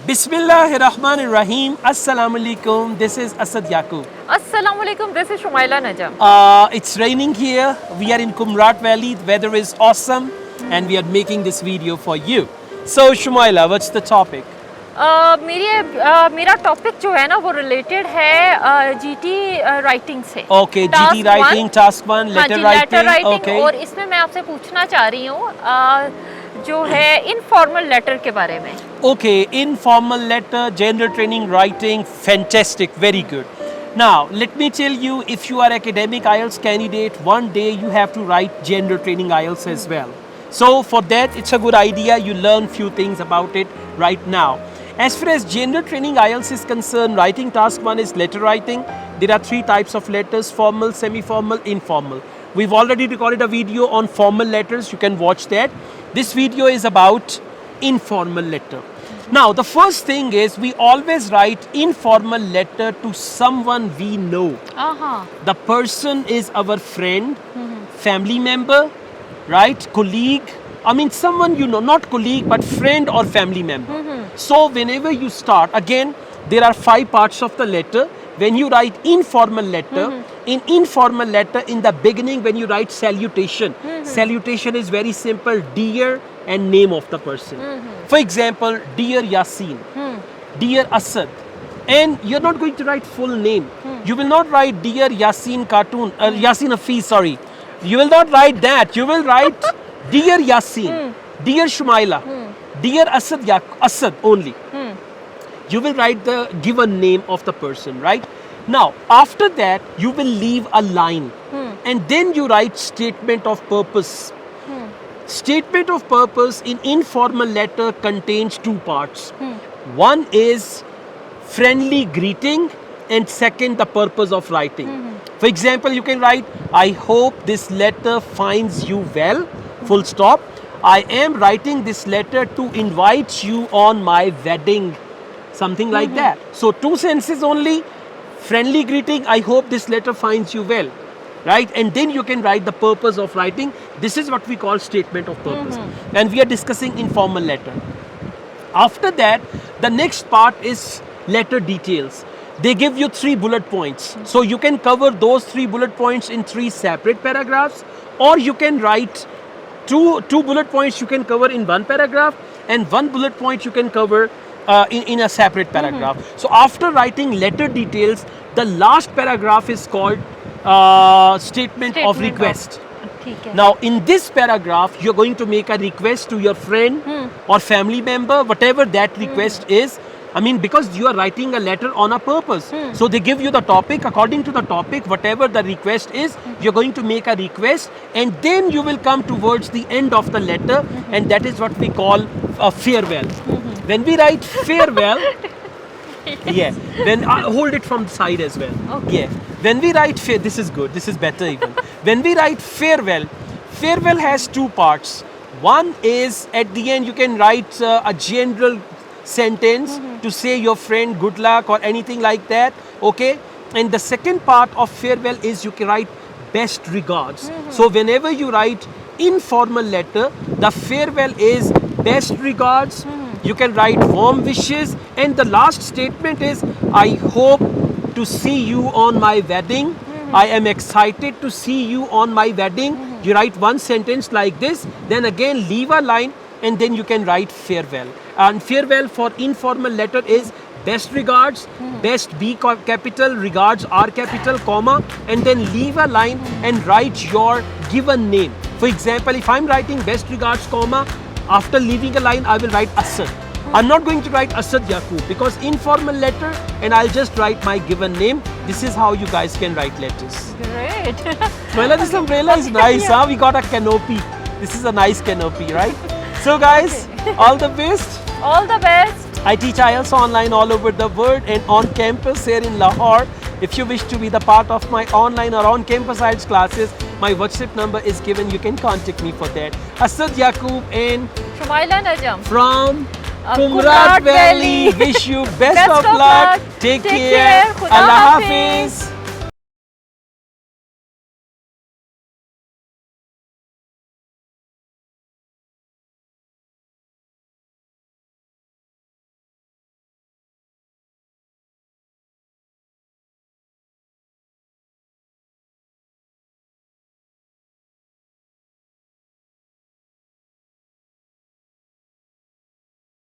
Bismillahirrahmanirrahim. Assalamu alaikum. This is Asad Yaqub. Assalamu alaikum. This is Shumaila Najam. It's raining here. We are in Kumrat Valley. The weather is awesome, and we are making this video for you. So, Shumaila, what's the topic? मेरा topic जो है ना वो related है GT writing से. Okay, GT writing, task 1, letter writing. Okay. और इसमें मैं आपसे पूछना चाह रही हूँ जो है इनफॉर्मल लेटर के बारे में. Okay, informal letter, general training writing, fantastic, very good. Now, let me tell you, if you are academic IELTS candidate, one day you have to write general training IELTS as well. So for that, it's a good idea. You learn few things about it right now. As far as general training IELTS is concerned, writing task 1 is letter writing. There are 3 types of letters: formal, semi-formal, informal. We've already recorded a video on formal letters. You can watch that. This video is about informal letter. Now, the first thing is we always write informal letter to someone we know. The person is our friend, family member, right? Colleague. I mean, someone you know, not colleague, but friend or family member. So, whenever you start, again, there are 5 parts of the letter. When you write informal letter, in informal letter, in the beginning, when you write salutation, salutation is very simple: dear and name of the person. For example, dear Yasin, dear Asad. And you're not going to write full name. You will not write dear Yasin cartoon, Yasin Hafiz, sorry. You will not write that. You will write dear Yasin, dear Shumaila, dear Asad Yaqub, Asad only. You will write the given name of the person, right? Now, after that, you will leave a line. And then you write statement of purpose. Statement of purpose in informal letter contains 2 parts. One is friendly greeting, and second, the purpose of writing. For example, you can write, I hope this letter finds you well, full stop. I am writing this letter to invite you on my wedding. Something like that. So 2 sentences only. Friendly greeting, I hope this letter finds you well. Right? And then you can write the purpose of writing. This is what we call statement of purpose. And we are discussing informal letter. After that, the next part is letter details. They give you 3 bullet points. So you can cover those 3 bullet points in 3 separate paragraphs, or you can write two bullet points you can cover in 1 paragraph, and 1 bullet point you can cover in a separate paragraph. So after writing letter details, the last paragraph is called statement of request. Now in this paragraph, you're going to make a request to your friend or family member, whatever that request is. I mean, because you are writing a letter on a purpose. So they give you the topic. According to the topic, whatever the request is, you're going to make a request, and then you will come towards the end of the letter, and that is what we call a farewell. When we write farewell, then hold it from the side as well. Yeah. When we write this is good. This is better even. When we write farewell, farewell has 2 parts. One is at the end you can write a general sentence to say your friend good luck or anything like that. Okay. And the second part of farewell is you can write best regards. So whenever you write informal letter, the farewell is best regards. You can write warm wishes, and the last statement is I hope to see you on my wedding. I am excited to see you on my wedding. You write 1 sentence like this, then again leave a line, and then you can write farewell. And farewell for informal letter is best regards, best B capital, regards R capital, comma, and then leave a line and write your given name. For example, if I'm writing best regards, comma, after leaving a line, I will write Asad. I'm not going to write Asad Yaqub because informal letter, and I'll just write my given name. This is how you guys can write letters. Great. Well, this umbrella is nice, huh? We got a canopy. This is a nice canopy, right? So guys, all the best. All the best. I teach IELTS online all over the world and on campus here in Lahore. If you wish to be the part of my online or on-campus IELTS classes, my WhatsApp number is given. You can contact me for that. Asad Yaqub and Shumaila Najam from Kumrat Valley. Wish you best of luck. Take care. Khuda Allah Hafiz. Hafiz.